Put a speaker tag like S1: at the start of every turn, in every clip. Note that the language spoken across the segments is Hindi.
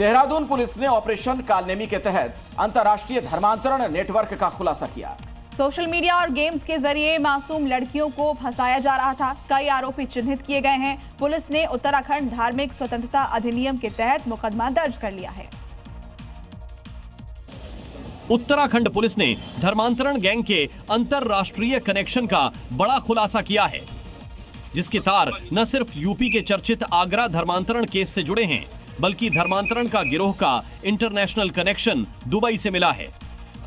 S1: देहरादून पुलिस ने ऑपरेशन कालनेमी के तहत अंतर्राष्ट्रीय धर्मांतरण नेटवर्क का खुलासा किया।
S2: सोशल मीडिया और गेम्स के जरिए मासूम लड़कियों को फंसाया जा रहा था। कई आरोपी चिन्हित किए गए हैं। पुलिस ने उत्तराखंड धार्मिक स्वतंत्रता अधिनियम के तहत मुकदमा दर्ज कर लिया है।
S3: उत्तराखंड पुलिस ने धर्मांतरण गैंग के अंतरराष्ट्रीय कनेक्शन का बड़ा खुलासा किया है, जिसके तार न सिर्फ यूपी के चर्चित आगरा धर्मांतरण केस से जुड़े हैं, बल्कि धर्मांतरण का गिरोह का इंटरनेशनल कनेक्शन दुबई से मिला है।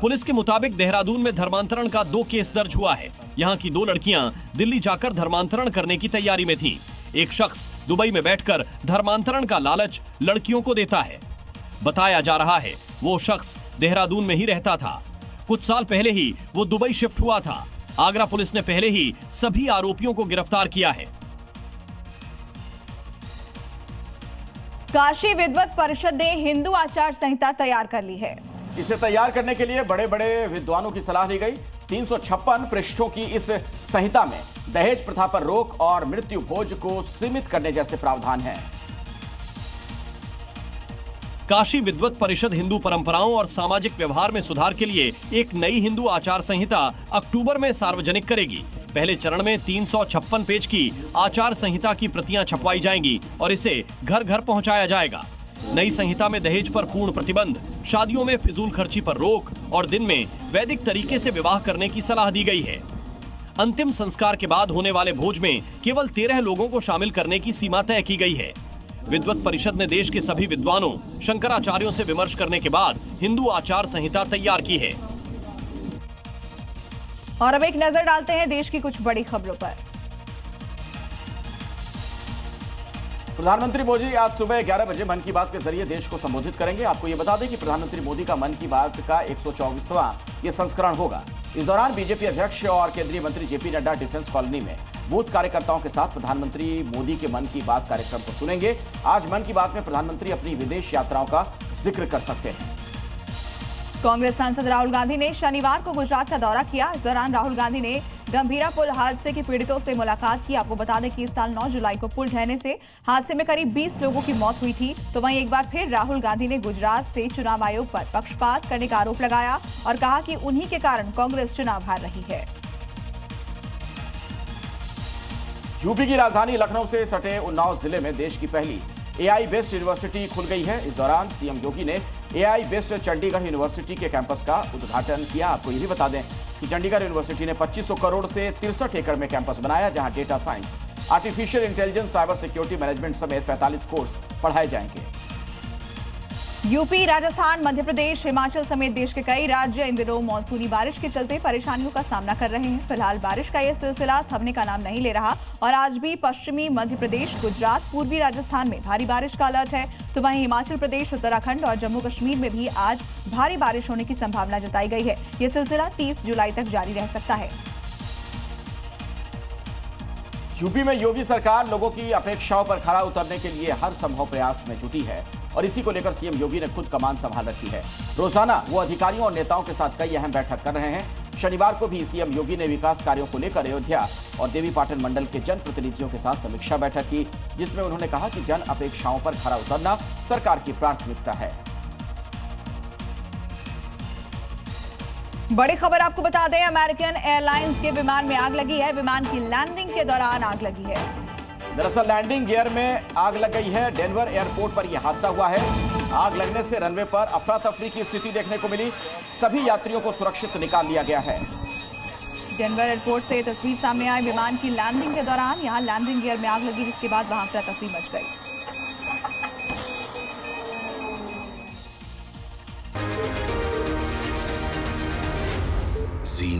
S3: पुलिस के मुताबिक देहरादून में धर्मांतरण का 2 केस दर्ज हुआ है। यहाँ की 2 लड़कियां दिल्ली जाकर धर्मांतरण करने की तैयारी में थीं। एक शख्स दुबई में बैठकर धर्मांतरण का लालच लड़कियों को देता है। बताया जा रहा है वो शख्स देहरादून में ही रहता था। कुछ साल पहले ही वो दुबई शिफ्ट हुआ था। आगरा पुलिस ने पहले ही सभी आरोपियों को गिरफ्तार किया है।
S2: काशी विद्वत परिषद ने हिंदू आचार संहिता तैयार कर ली है।
S1: इसे तैयार करने के लिए बड़े बड़े विद्वानों की सलाह ली गई। 356 पृष्ठों की इस संहिता में दहेज प्रथा पर रोक और मृत्यु भोज को सीमित करने जैसे प्रावधान हैं।
S3: काशी विद्वत परिषद हिंदू परंपराओं और सामाजिक व्यवहार में सुधार के लिए एक नई हिंदू आचार संहिता अक्टूबर में सार्वजनिक करेगी। पहले चरण में 356 पेज की आचार संहिता की प्रतियां छपवाई जाएंगी और इसे घर घर पहुंचाया जाएगा। नई संहिता में दहेज पर पूर्ण प्रतिबंध, शादियों में फिजूल खर्ची पर रोक और दिन में वैदिक तरीके से विवाह करने की सलाह दी गई है। अंतिम संस्कार के बाद होने वाले भोज में केवल 13 लोगों को शामिल करने की सीमा तय की गई है। विद्वत परिषद ने देश के सभी विद्वानों, शंकराचार्यों से विमर्श करने के बाद हिंदू आचार संहिता तैयार की है।
S2: और अब एक नजर डालते हैं देश की कुछ बड़ी खबरों पर।
S1: प्रधानमंत्री मोदी आज सुबह 11 बजे मन की बात के जरिए देश को संबोधित करेंगे। आपको यह बता दें कि प्रधानमंत्री मोदी का मन की बात का 124वां ये संस्करण होगा। इस दौरान बीजेपी अध्यक्ष और केंद्रीय मंत्री जेपी नड्डा डिफेंस कॉलोनी में बूथ कार्यकर्ताओं के साथ प्रधानमंत्री मोदी के मन की बात कार्यक्रम को सुनेंगे। आज मन की बात में प्रधानमंत्री अपनी विदेश यात्राओं का जिक्र कर सकते हैं।
S2: कांग्रेस सांसद राहुल गांधी ने शनिवार को गुजरात का दौरा किया। इस दौरान राहुल गांधी ने गंभीरा पुल हादसे के पीड़ितों से मुलाकात की। आपको बता दें कि इस साल 9 जुलाई को पुल ढहने से हादसे में करीब 20 लोगों की मौत हुई थी। तो वहीं एक बार फिर राहुल गांधी ने गुजरात से चुनाव आयोग पर पक्षपात करने का आरोप लगाया और कहा कि उन्हीं के कारण कांग्रेस चुनाव हार रही है।
S1: यूपी की राजधानी लखनऊ से सटे उन्नाव जिले में देश की पहली एआई बेस्ड यूनिवर्सिटी खुल गई है। इस दौरान सीएम योगी ने एआई बेस्ड चंडीगढ़ यूनिवर्सिटी के कैंपस का उद्घाटन किया। आपको यह भी बता दें कि चंडीगढ़ यूनिवर्सिटी ने 2500 करोड़ से 63 एकड़ में कैंपस बनाया, जहां data science, artificial intelligence, cyber security management समेत 45 कोर्स पढ़ाए जाएंगे।
S2: यूपी, राजस्थान, मध्य प्रदेश, हिमाचल समेत देश के कई राज्य इन दिनों मानसूनी बारिश के चलते परेशानियों का सामना कर रहे हैं। फिलहाल बारिश का यह सिलसिला थमने का नाम नहीं ले रहा और आज भी पश्चिमी मध्य प्रदेश, गुजरात, पूर्वी राजस्थान में भारी बारिश का अलर्ट है। तो वहीं हिमाचल प्रदेश, उत्तराखंड और जम्मू कश्मीर में भी आज भारी बारिश होने की संभावना जताई गई है। यह सिलसिला 30 जुलाई तक जारी रह सकता है।
S1: यूपी में योगी सरकार लोगों की अपेक्षाओं पर खरा उतरने के लिए हर संभव प्रयास में जुटी है और इसी को लेकर सीएम योगी ने खुद कमान संभाल रखी है। रोजाना वो अधिकारियों और नेताओं के साथ कई अहम बैठक कर रहे हैं। शनिवार को भी सीएम योगी ने विकास कार्यों को लेकर अयोध्या और देवीपाटन मंडल के जनप्रतिनिधियों के साथ समीक्षा बैठक की, जिसमें उन्होंने कहा कि जन अपेक्षाओं पर खरा उतरना सरकार की प्राथमिकता है।
S2: बड़ी खबर आपको बता दें, अमेरिकन एयरलाइंस के विमान में आग लगी है। विमान की लैंडिंग के दौरान आग लगी है।
S1: दरअसल लैंडिंग गियर में आग लग गई है। डेनवर एयरपोर्ट पर यह हादसा हुआ है। आग लगने से रनवे पर अफरा तफरी की स्थिति देखने को मिली। सभी यात्रियों को सुरक्षित निकाल लिया गया है।
S2: डेनवर एयरपोर्ट से तस्वीर सामने आई विमान की लैंडिंग के दौरान। यहां लैंडिंग गियर में आग लगी, जिसके बाद वहां अफरा तफरी मच गई।
S4: जी